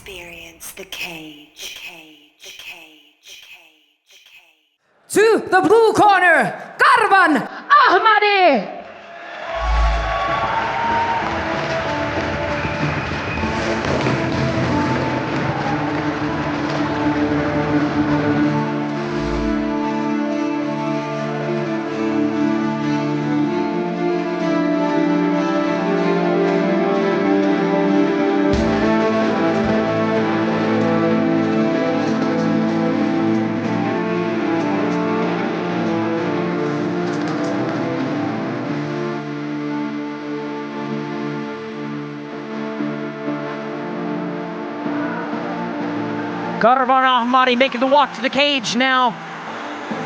experience the cage. To the blue corner, Karvann, Ahmadi. Karvann Ahmadi making the walk to the cage now.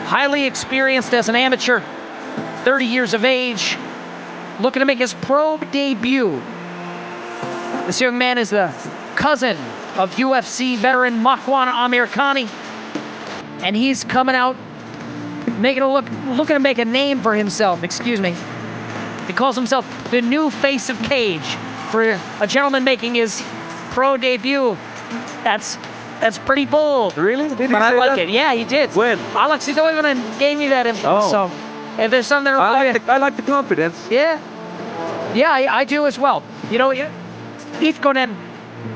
Highly experienced as an amateur, 30 years of age, looking to make his pro debut. This young man is the cousin of UFC veteran Makwan Amirkhani, and he's coming out looking to make a name for himself, excuse me. He calls himself the new face of cage for a gentleman making his pro debut. That's pretty bold. Really? Did he But I say like that? it. Yeah, he did. When? Alex Itkonen gave me that info. Oh. So if there's something I like the confidence. yeah, I do as well. You know, Itkonen,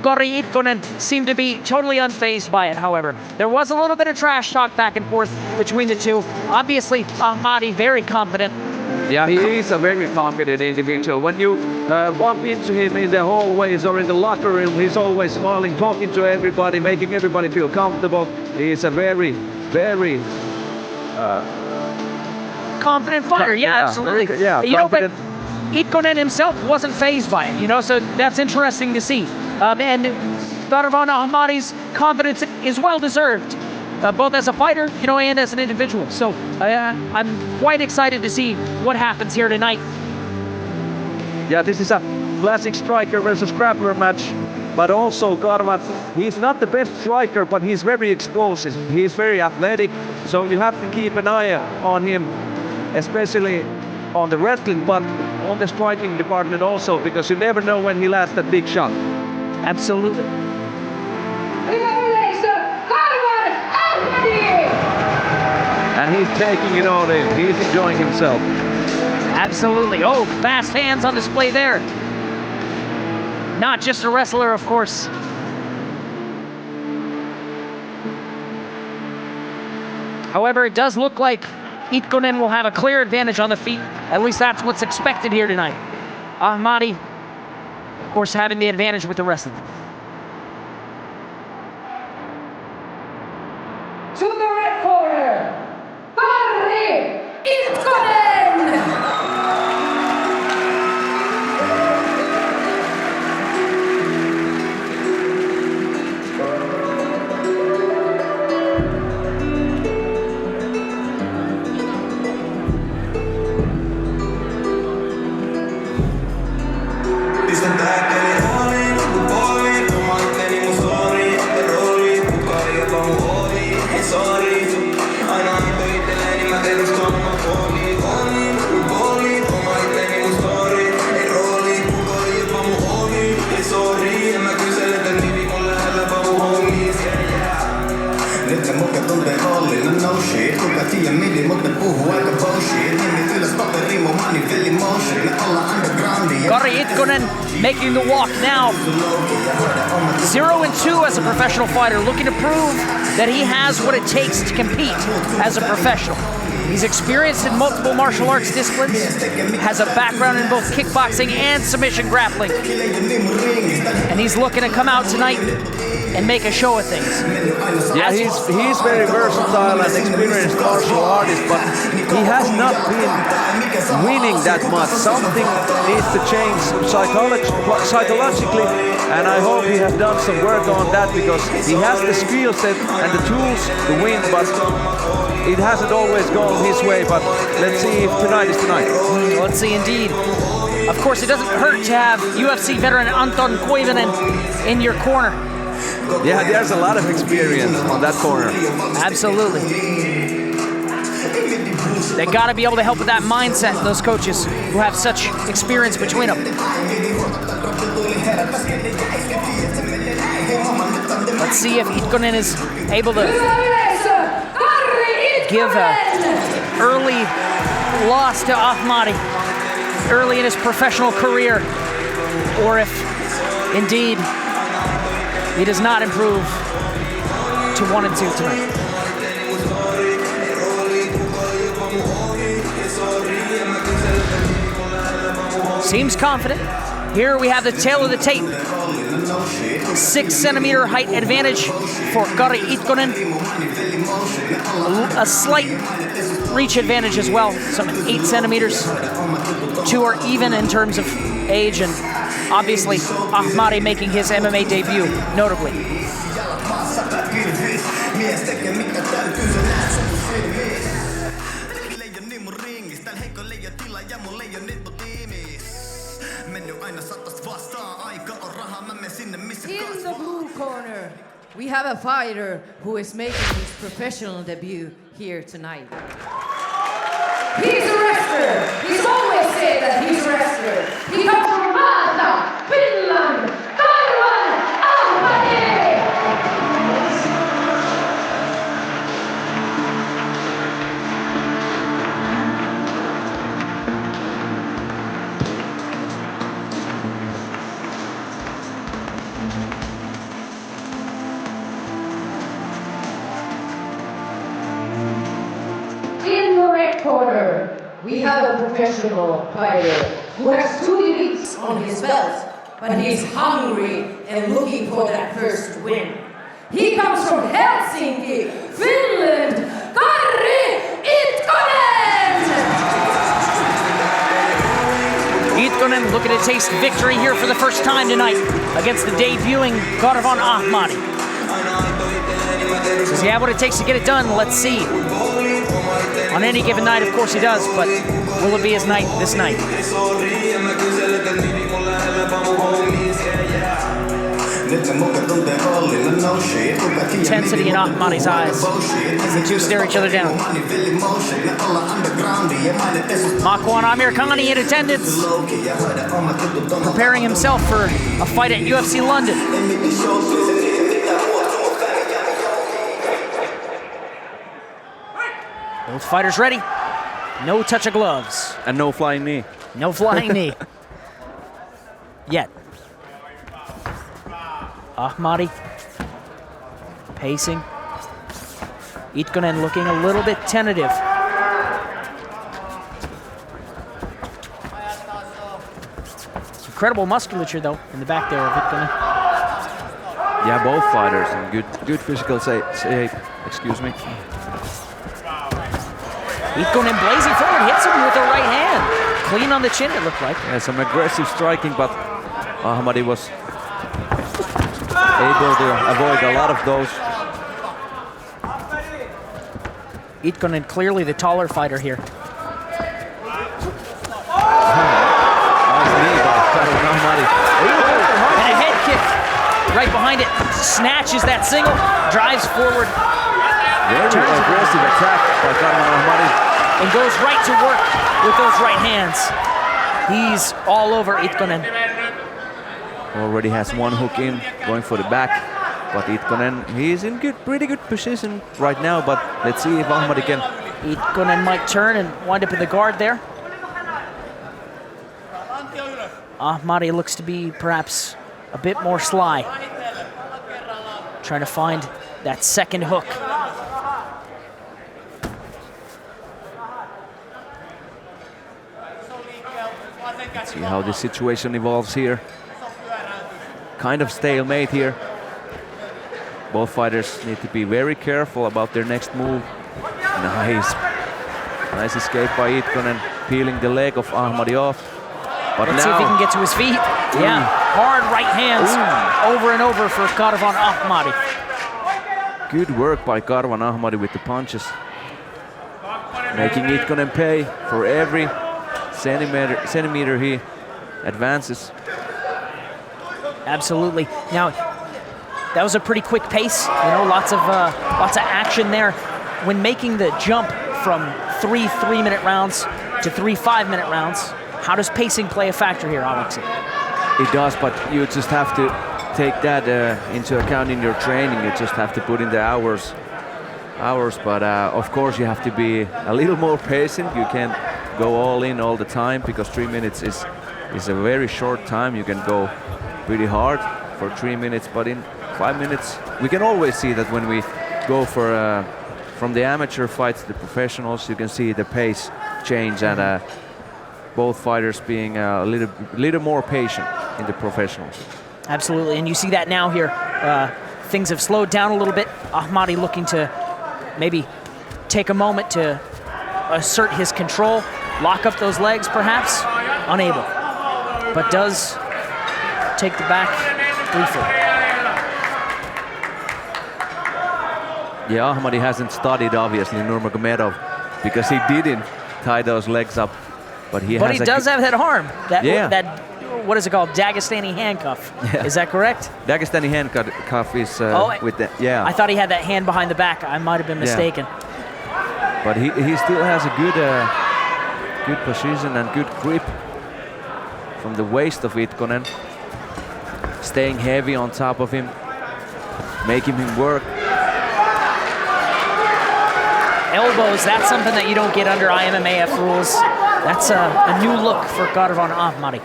Karri Itkonen seemed to be totally unfazed by it. However, there was a little bit of trash talk back and forth between the two. Obviously, Ahmadi very confident. Yeah, he is a very confident individual. When you bump into him in the hallways or in the locker room, he's always smiling, talking to everybody, making everybody feel comfortable. He's a very, very Confident fighter, yeah, absolutely. You know, but Itkonen himself wasn't fazed by it, you know, so that's interesting to see. And Karvann Ahmadi's confidence is well deserved, both as a fighter, you know, and as an individual. So I'm quite excited to see what happens here tonight. Yeah, this is a classic striker versus grappler match. But also Karvann, he's not the best striker, but he's very explosive. He's very athletic, so you have to keep an eye on him, especially on the wrestling, but on the striking department also, because you never know when he lands that big shot. Absolutely. And he's taking it all in. He's enjoying himself. Absolutely. Oh, fast hands on display there. Not just a wrestler, of course. However, it does look like Itkonen will have a clear advantage on the feet. At least that's what's expected here tonight. Ahmadi, of course, having the advantage with the wrestling. To the red corner, Karri Itkonen. Karri Itkonen making the walk now. 0-2 as a professional fighter, looking to prove that he has what it takes to compete as a professional. He's experienced in multiple martial arts disciplines, has a background in both kickboxing and submission grappling. And he's looking to come out tonight and make a show of things. Yeah, he's very versatile and experienced martial artist, but he has not been winning that much. Something needs to change psychologically, and I hope he has done some work on that, because he has the skill set and the tools to win, but it hasn't always gone his way. But let's see if tonight is tonight. Let's see indeed. Of course, it doesn't hurt to have UFC veteran Anton Koivunen in your corner. Yeah, there's a lot of experience on that corner. Absolutely. They got to be able to help with that mindset, those coaches who have such experience between them. Let's see if Itkonen is able to Karri give Itkonen! an early loss to Ahmadi early in his professional career, or if indeed he does not improve to 1-2 tonight. Seems confident. Here we have the tail of the tape. 6 centimeter height advantage for Karri Itkonen. A slight reach advantage as well, some 8 centimeters. 2 are even in terms of age, and obviously Ahmadi making his MMA debut, notably. In the blue corner, we have a fighter who is making his professional debut here tonight. He's a wrestler. He's always said that he's a wrestler. He comes from Malta, Finland. Karvann Ahmadi! In the red corner, we have a professional fighter who has 2 defeats on his belt, but he's hungry and looking for that first win. He comes from Helsinki, Finland, Karri Itkonen! Itkonen looking to taste victory here for the first time tonight against the debuting Karvann Ahmadi. Does he have what it takes to get it done? Let's see. On any given night, of course he does, but will it be his night this night? Intensity in Ahmadi's eyes as the two stare each other down. Makwan Amir Khani in attendance, preparing himself for a fight at UFC London. Both fighters ready. No touch of gloves. And no flying knee. No flying knee. Yet. Ahmadi pacing. Itkonen looking a little bit tentative. Incredible musculature though in the back there of Itkonen. Yeah, both fighters in good physical shape. Excuse me. Itkonen blazing forward, hits him with the right hand. Clean on the chin, it looked like. Yeah, some aggressive striking, but Ahmadi was able to avoid a lot of those. Itkonen clearly the taller fighter here. Nice knee by Karvann Ahmadi. And a head kick right behind it. Snatches that single, drives forward. Very aggressive attack by Karvann Ahmadi. And goes right to work with those right hands. He's all over Itkonen. Already has one hook in, going for the back. But Itkonen, he's in pretty good position right now, but let's see if Ahmadi can. Itkonen might turn and wind up in the guard there. Ahmadi looks to be perhaps a bit more sly. Trying to find that second hook. See how this situation evolves here. Kind of stalemate here. Both fighters need to be very careful about their next move. Nice escape by Itkonen, peeling the leg of Ahmadi off. But Let's see if he can get to his feet. Yeah, hard right hands over and over for Karvann Ahmadi. Good work by Karvann Ahmadi with the punches. Making Itkonen pay for every centimeter he advances. Absolutely. Now, that was a pretty quick pace. You know, lots of action there. When making the jump from 3 3-minute rounds to 3 5-minute rounds, how does pacing play a factor here, Alex? It does, but you just have to take that into account in your training. You just have to put in the hours. But of course you have to be a little more patient. You can't go all in all the time because 3 minutes is a very short time. You can go pretty hard for 3 minutes, but in 5 minutes we can always see that when we go for from the amateur fights to the professionals, you can see the pace change and both fighters being a little more patient in the professionals. Absolutely, and you see that now here. Things have slowed down a little bit. Ahmadi looking to maybe take a moment to assert his control, lock up those legs perhaps, unable, but does take the back briefly. Yeah, Ahmadi hasn't studied obviously Nurmagomedov because he didn't tie those legs up, but he does have that arm, yeah. that what is it called, Dagestani handcuff, yeah. Is that correct? Dagestani handcuff is with the, yeah. I thought he had that hand behind the back, I might have been mistaken. Yeah. But he still has a good position and good grip from the waist of Itkonen, staying heavy on top of him, making him work. Elbows, that's something that you don't get under IMMAF rules. That's a new look for Karvann Ahmadi.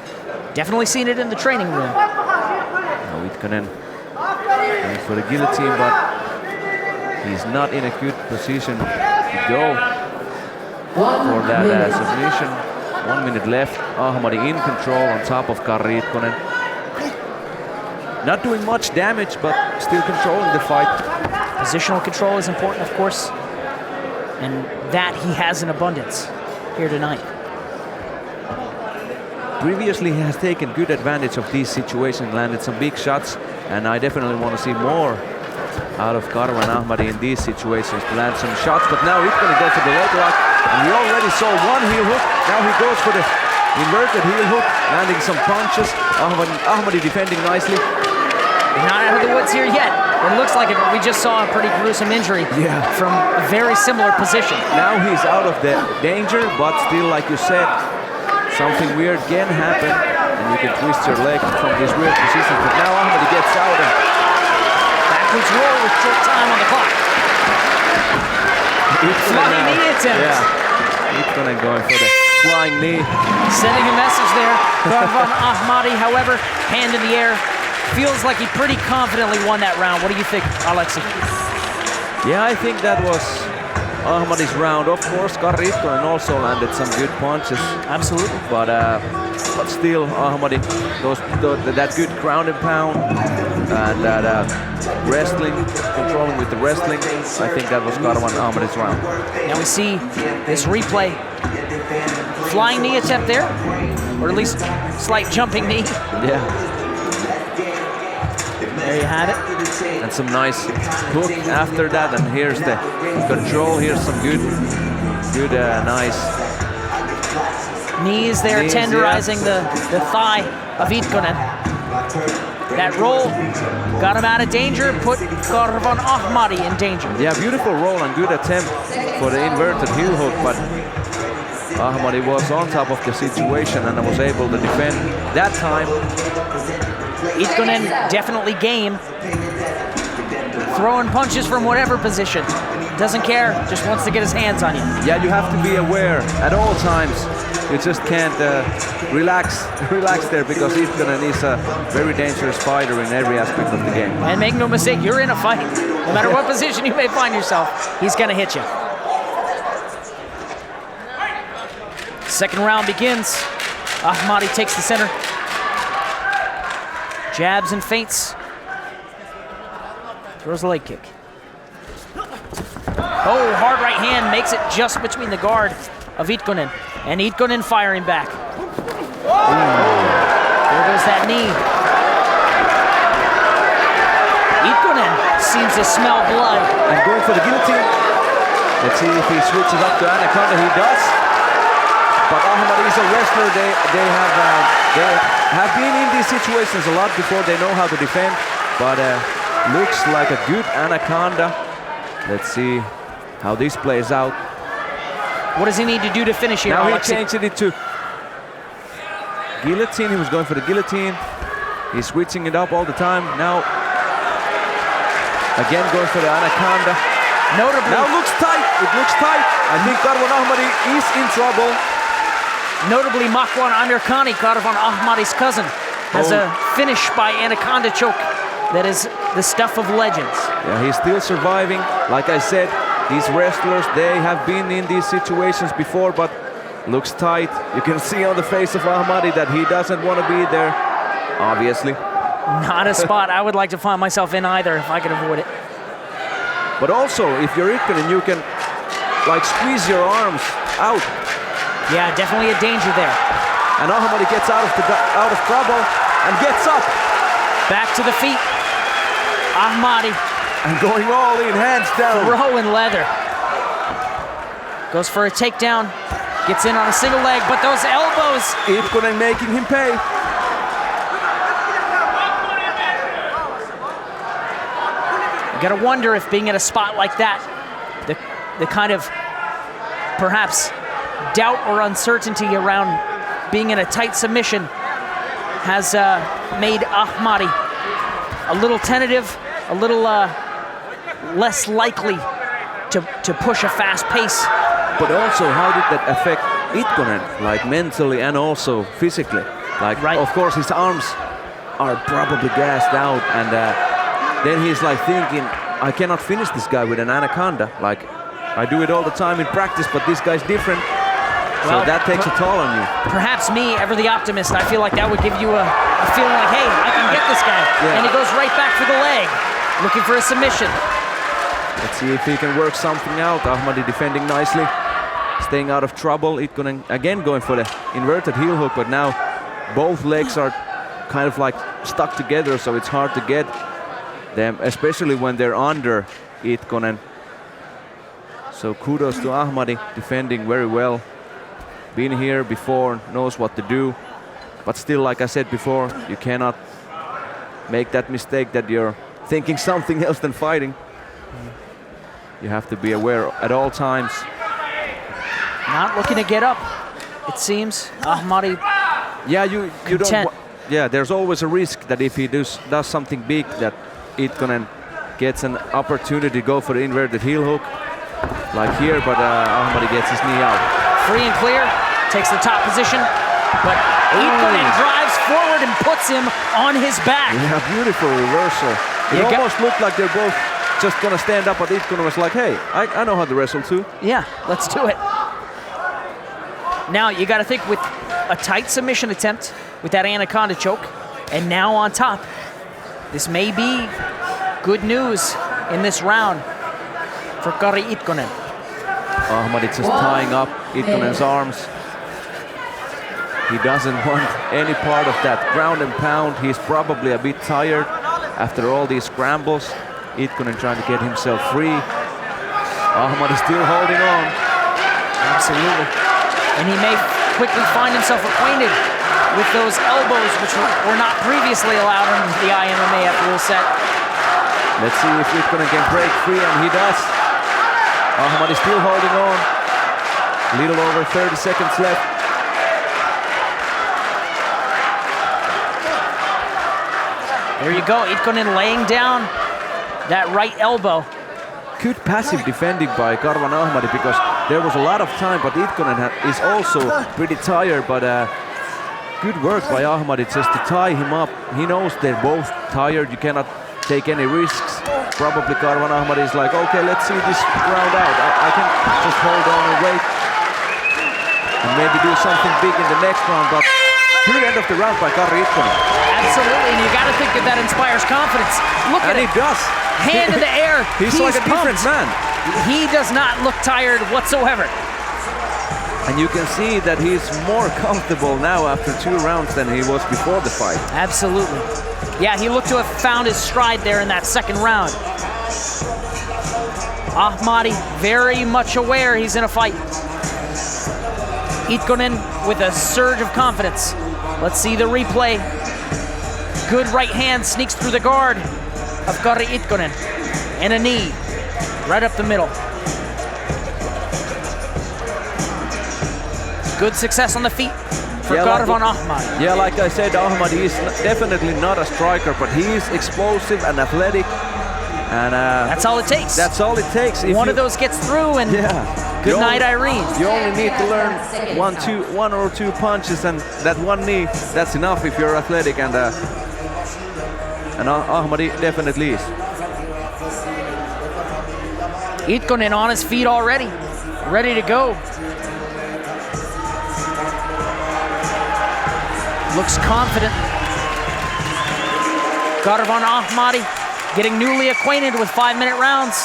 Definitely seen it in the training room. Now Itkonen going for the guillotine, but he's not in a good position to go for that submission. 1 minute left. Ahmadi in control on top of Karri Itkonen. Not doing much damage, but still controlling the fight. Positional control is important, of course, and that he has in abundance here tonight. Previously, he has taken good advantage of these situations, landed some big shots, and I definitely want to see more out of Karvann Ahmadi in these situations to land some shots. But now he's going to go for the leg lock, and we already saw one heel hook. Now he goes for the inverted heel hook, landing some punches. Ahmadi defending nicely. Not out of the woods here yet. It looks like it, but we just saw a pretty gruesome injury from a very similar position. Now he's out of the danger, but still, like you said, something weird can happen, and you can twist your leg from this weird position. But now Ahmadi gets out and backwards roll with short time on the clock. Flying knee attempt. Yeah, Itkonen going for the flying knee. Sending a message there. Karvann Ahmadi, however, hand in the air. Feels like he pretty confidently won that round. What do you think, Alexi? Yeah, I think that was Ahmadi's round. Of course, Karri Itkonen also landed some good punches. Absolutely. But still, Ahmadi goes that good ground and pound and that wrestling, controlling with the wrestling. I think that was Karvann Ahmadi's round. Now we see this replay. Flying knee attempt there, or at least slight jumping knee. Yeah. There you have it. And some nice hook after that, and here's the control. Here's some good, nice knees there, tenderizing the thigh of Itkonen. That roll got him out of danger, put Karvann Ahmadi in danger. Yeah, beautiful roll and good attempt for the inverted heel hook, but Ahmadi was on top of the situation and was able to defend that time. Itkonen definitely game. Throwing punches from whatever position. Doesn't care, just wants to get his hands on you. Yeah, you have to be aware at all times. You just can't relax there, because Itkonen is a very dangerous fighter in every aspect of the game. And make no mistake, you're in a fight. No matter what position you may find yourself, he's gonna hit you. Second round begins. Ahmadi takes the center. Jabs and feints. Throws a leg kick. Oh, hard right hand makes it just between the guard of Itkonen. And Itkonen firing back. There goes that knee. Itkonen seems to smell blood. And going for the guillotine. Let's see if he switches up to Anaconda. He does. But Ahmadi is a wrestler. They have been in these situations a lot before. They know how to defend. But looks like a good Anaconda. Let's see how this plays out. What does he need to do to finish here, Now Alexi? he changed it to guillotine. He was going for the guillotine. He's switching it up all the time. Now, again going for the anaconda. Notably, Now looks tight. It looks tight. I think Karvann Ahmadi is in trouble. notably Makwan Amirkhani, Karvann Ahmadi's cousin, has a finish by anaconda choke that is the stuff of legends. Yeah, he's still surviving. Like I said, these wrestlers, they have been in these situations before, but looks tight. You can see on the face of Ahmadi that he doesn't want to be there, obviously. Not a spot I would like to find myself in either if I could avoid it. But also, if you're Itkonen, you can like squeeze your arms out. Yeah, definitely a danger there. And Ahmadi gets out of trouble and gets up. Back to the feet. Ahmadi And going all in, hands down. throwing leather. Goes for a takedown. Gets in on a single leg, but those elbows. Itkonen making him pay. You gotta wonder if being in a spot like that, the kind of perhaps doubt or uncertainty around being in a tight submission has made Ahmadi a little tentative, a little less likely to push a fast pace. But also, how did that affect Itkonen, like mentally and also physically? Like, Right. of course, his arms are probably gassed out, and then he's like thinking, I cannot finish this guy with an anaconda. Like, I do it all the time in practice, but this guy's different. Well, so that takes a toll on you. Perhaps me, ever the optimist, I feel like that would give you a feeling like, hey, I can get this guy. Yeah. And he goes right back for the leg, looking for a submission. Let's see if he can work something out. Ahmadi defending nicely, staying out of trouble. Itkonen again going for the inverted heel hook, but now both legs are kind of like stuck together, so it's hard to get them, especially when they're under Itkonen. So kudos to Ahmadi, defending very well. Been here before, knows what to do. But still, like I said before, you cannot make that mistake that you're thinking something else than fighting. You have to be aware at all times. Not looking to get up, it seems. Ahmadi, Yeah, you don't. Content. Yeah, there's always a risk that if he does something big, that Itkonen gets an opportunity to go for the inverted heel hook, like here. But Ahmadi gets his knee out. free and clear, takes the top position, but Itkonen drives forward and puts him on his back. Yeah, beautiful reversal. It You got- almost looked like they're both just gonna stand up, but Itkonen was like, hey, I know how to wrestle too. Yeah, let's do it. Now you got to think with a tight submission attempt with that anaconda choke, and now on top, this may be good news in this round for Karri Itkonen. Ahmadi just tying up Itkonen's arms. He doesn't want any part of that ground and pound. He's probably a bit tired after all these scrambles. Itkonen trying to get himself free. Ahmadi still holding on. Absolutely. And he may quickly find himself acquainted with those elbows, which were not previously allowed in the IMMAF rule set. Let's see if Itkonen can break free, and he does. Ahmadi still holding on. Little over 30 seconds left. There you go, Itkonen laying down that right elbow. Good passive defending by Karvann Ahmadi, because there was a lot of time, but Itkonen is also pretty tired, but good work by Ahmadi just to tie him up. He knows they're both tired, you cannot take any risks. Probably Karvann Ahmadi is like, okay, let's see this round out. I can just hold on and wait and maybe do something big in the next round, but good end of the round by Karri Itkonen. Absolutely, and you got to think that inspires confidence. Look And at he it, does. hand in the air. He's like a different pumped. man. He does not look tired whatsoever. And you can see that he's more comfortable now after 2 rounds than he was before the fight. Absolutely. Yeah, he looked to have found his stride there in that second round. Ahmadi very much aware he's in a fight. Itkonen with a surge of confidence. Let's see the replay. Good right hand sneaks through the guard of Karri Itkonen. And a knee right up the middle. Good success on the feet for Karvann Ahmadi. Yeah, like I said, Ahmadi is definitely not a striker, but he is explosive and athletic. And that's all it takes. That's all it takes. If one of those gets through, and good night, Irene. You only need to learn one or two punches, and that one knee, that's enough if you're athletic, and Ahmadi definitely is. Itkonen on his feet already, ready to go. Looks confident. Karvann Ahmadi getting newly acquainted with 5-minute rounds.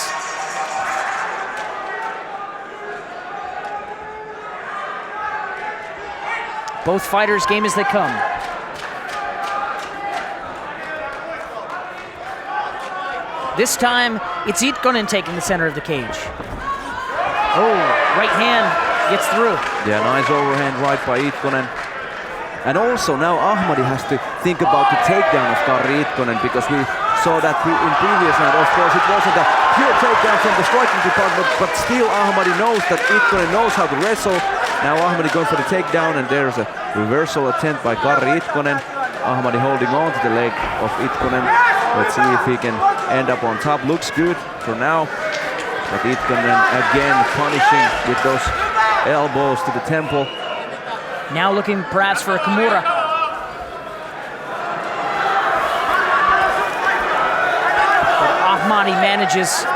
Both fighters game as they come. This time, it's Itkonen taking the center of the cage. Oh, right hand gets through. Yeah, nice overhand right by Itkonen. And also now Ahmadi has to think about the takedown of Karri Itkonen, because we saw that in previous night. Of course, it wasn't a pure takedown from the striking department, but still Ahmadi knows that Itkonen knows how to wrestle. Now Ahmadi going for the takedown, and there's a reversal attempt by Karri Itkonen. Ahmadi holding on to the leg of Itkonen. Let's see if he can end up on top. Looks good for now. But Itkonen again punishing with those elbows to the temple. Now looking perhaps for a Kimura. But Ahmadi manages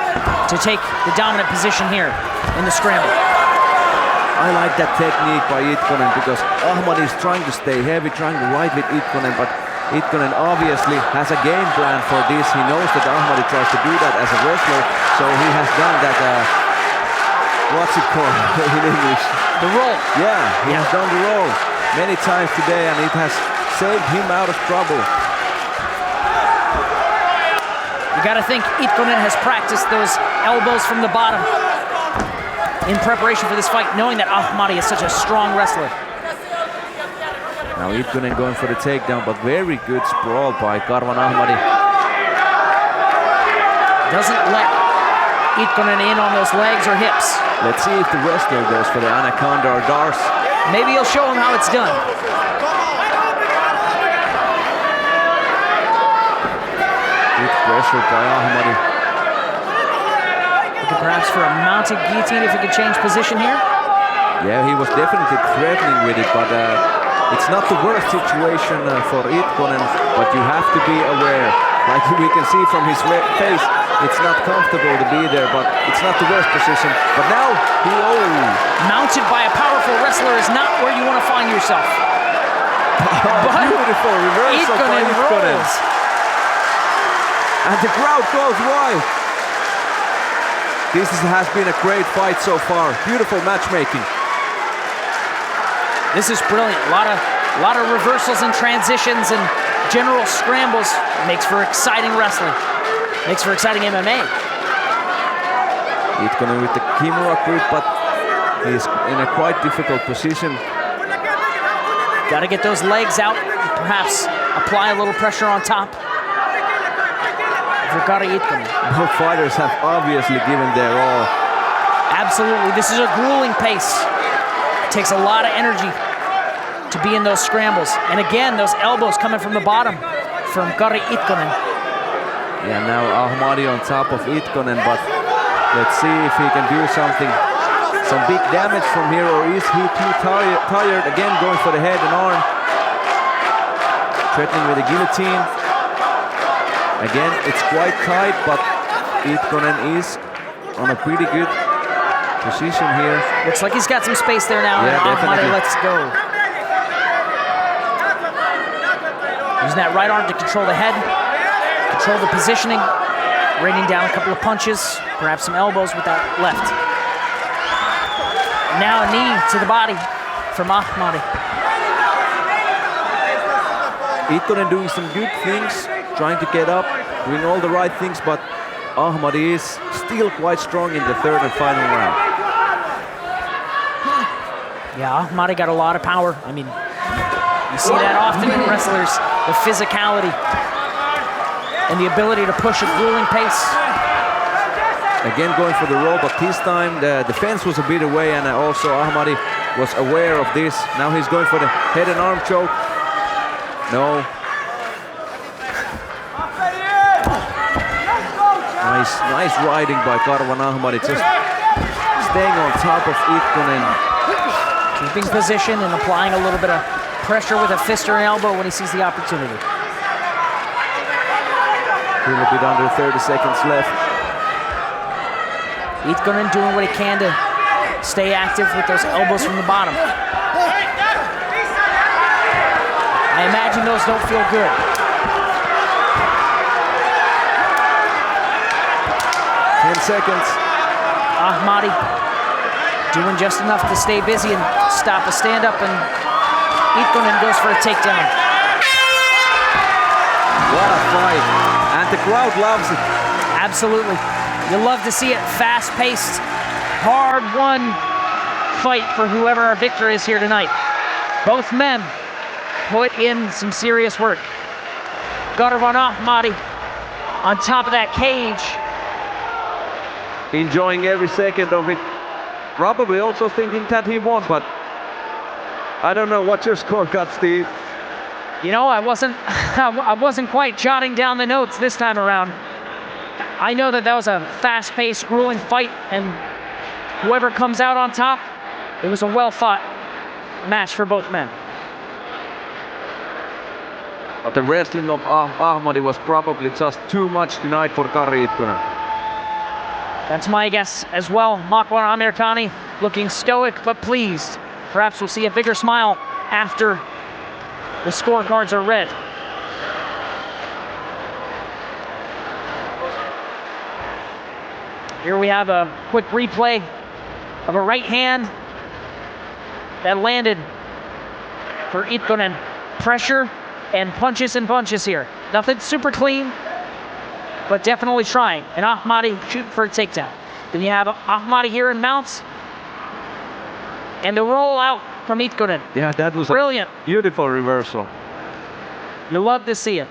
to take the dominant position here in the scramble. I like that technique by Itkonen, because Ahmadi is trying to stay heavy, trying to ride with Itkonen, but Itkonen obviously has a game plan for this. He knows that Ahmadi tries to do that as a wrestler, so he has done that, what's it called in English? The roll. Yeah, he has done the roll many times today, and it has saved him out of trouble. You gotta think Itkonen has practiced those elbows from the bottom in preparation for this fight, knowing that Ahmadi is such a strong wrestler. Now Itkonen going for the takedown, but very good sprawl by Karvann Ahmadi. Doesn't let Itkonen in on those legs or hips. Let's see if the wrestler goes for the anaconda or Dars. Maybe he'll show him how it's done. Good pressure by Ahmadi. Looking perhaps for a mounted guillotine if he could change position here. Yeah, he was definitely threatening with it, but it's not the worst situation for Itkonen, but you have to be aware. Like we can see from his face, it's not comfortable to be there, but it's not the worst position. But now, mounted by a powerful wrestler is not where you want to find yourself. But beautiful reversal by Itkonen. Rolls. And the crowd goes wild. This has been a great fight so far. Beautiful matchmaking. This is brilliant. A lot of reversals and transitions and general scrambles. Makes for exciting wrestling. Makes for exciting MMA. Itkonen with the Kimura grip, but he's in a quite difficult position. Got to get those legs out. Perhaps apply a little pressure on top. For Karri Itkonen. Both fighters have obviously given their all. Absolutely. This is a grueling pace. It takes a lot of energy to be in those scrambles. And again, those elbows coming from the bottom from Karri Itkonen. Yeah, now Ahmadi on top of Itkonen, but let's see if he can do something. Some big damage from here, or is he too tired? Again, going for the head and arm. Threatening with a guillotine. Again, it's quite tight, but Itkonen is on a pretty good position here. Looks like he's got some space there now, yeah, and Ahmadi lets go. Using that right arm to control the head, control the positioning, raining down a couple of punches, perhaps some elbows with that left. Now a knee to the body from Ahmadi. Itkonen doing some good things, trying to get up, doing all the right things, but Ahmadi is still quite strong in the third and final round. Yeah, Ahmadi got a lot of power. I mean, you see that often in wrestlers, the physicality and the ability to push a grueling pace. Again going for the roll, but this time the defense was a bit away, and also Ahmadi was aware of this. Now he's going for the head and arm choke. No. Nice riding by Karvann Ahmadi, just staying on top of Itkonen. Keeping position and applying a little bit of pressure with a fist or an elbow when he sees the opportunity. A little bit under 30 seconds left. Itkonen doing what he can to stay active with those elbows from the bottom. I imagine those don't feel good. Seconds. Ahmadi doing just enough to stay busy and stop a stand-up, and Itkonen goes for a takedown. What a fight, and the crowd loves it. Absolutely. You love to see it. Fast-paced, hard-won fight for whoever our victor is here tonight. Both men put in some serious work. Karvann Ahmadi on top of that cage. Enjoying every second of it. Probably also thinking that he won, but I don't know. What's your scorecard, Steve? You know, I wasn't quite jotting down the notes this time around. I know that was a fast-paced, grueling fight, and whoever comes out on top, it was a well-fought match for both men. But the wrestling of Ahmadi was probably just too much tonight for Karri Itkonen. That's my guess as well. Makwan Amirkhani looking stoic but pleased. Perhaps we'll see a bigger smile after the scorecards are read. Here we have a quick replay of a right hand that landed for Itkonen. Pressure and punches here. Nothing super clean, but definitely trying. And Ahmadi shooting for a takedown. Then you have Ahmadi here in mounts. And the roll out from Itkonen. Yeah, that was brilliant. A beautiful reversal. You love to see it.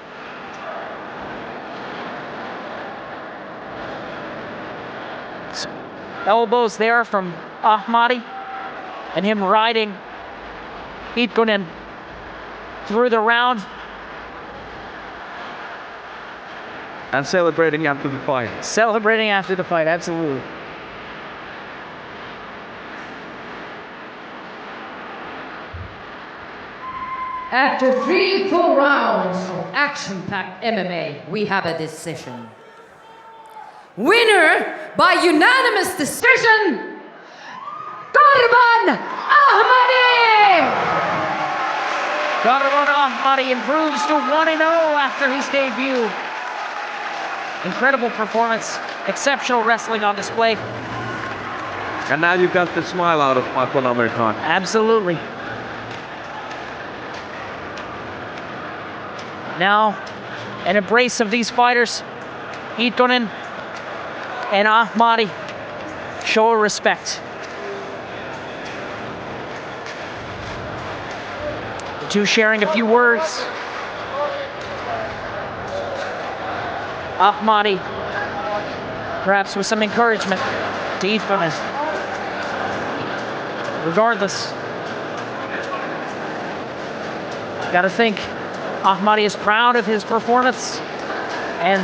So, elbows there from Ahmadi. And him riding Itkonen through the round. And celebrating after the fight. Celebrating after the fight, absolutely. After 3 full rounds of action-packed MMA, we have a decision. Winner by unanimous decision, Karvann Ahmadi! Karvann Ahmadi improves to 1-0 after his debut. Incredible performance, exceptional wrestling on display. And now you've got the smile out of Makwan Amirkhani. Absolutely. Now, an embrace of these fighters, Itkonen and Ahmadi, show respect. The two sharing a few words. Ahmadi, perhaps with some encouragement to Itkonen. Regardless, gotta think Ahmadi is proud of his performance, and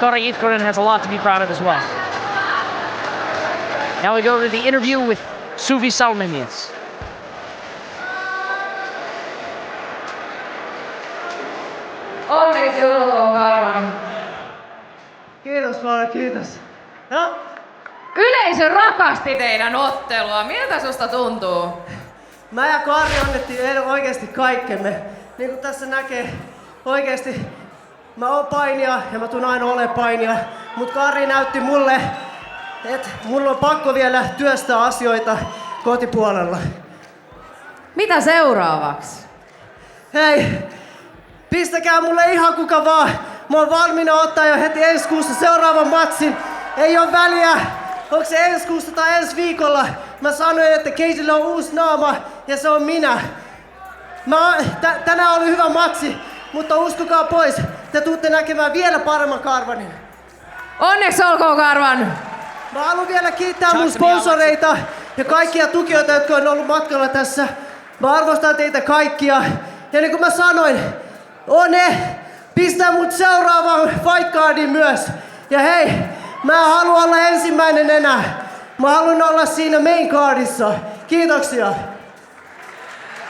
Karri Itkonen has a lot to be proud of as well. Now we go to the interview with Suvi Salminius. Onneksi olkoon, Karvann. Kiitos vaan, kiitos. No? Yleisö rakasti teidän ottelua. Miltä susta tuntuu? Mä ja Karri annettiin oikeesti kaikkemme. Niin kuin tässä näkee, oikeesti mä oon painija ja mä tuun aina ole painija. Mut Karri näytti mulle, että mulla on pakko vielä työstää asioita kotipuolella. Mitä seuraavaksi? Hei, pistäkää mulle ihan kuka vaan. Mä oon valmiina ottaa jo heti ensi kuussa seuraavan matsin. Ei oo väliä, onko se ensi kuussa tai ensi viikolla. Mä sanoin, että Caseyllä on uusi naama ja se on minä. Tänään oli hyvä matsi, mutta uskokaa pois, te tuutte näkemään vielä paremman Karvannin. Onneksi olkoon, Karvann! Mä haluan vielä kiittää mun sponsoreita ja kaikkia tukijoita, jotka on ollut matkalla tässä. Mä arvostan teitä kaikkia. Ja niin kuin mä sanoin, pistää mut seuraavaan fight cardin myös. Ja hei, mä en halua olla ensimmäinen enää. Mä haluan olla siinä main cardissa. Kiitoksia.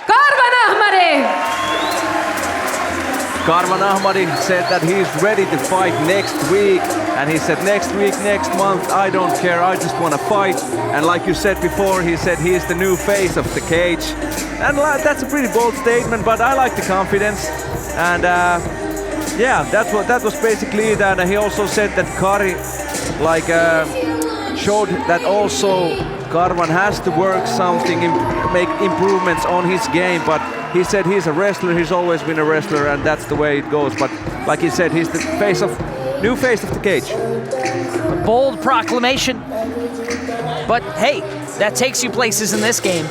Karvann Ahmadi! Karvann Ahmadi said that he's ready to fight next week, and he said next week, next month, I don't care, I just want to fight. And like you said before, he said he's the new face of the cage. And that's a pretty bold statement, but I like the confidence. And yeah, that was basically it. And he also said that Karri showed that also Karvann has to work something, make improvements on his game, but he said he's a wrestler, he's always been a wrestler, and that's the way it goes. But like he said, he's the new face of the cage. Bold proclamation. But hey, that takes you places in this game.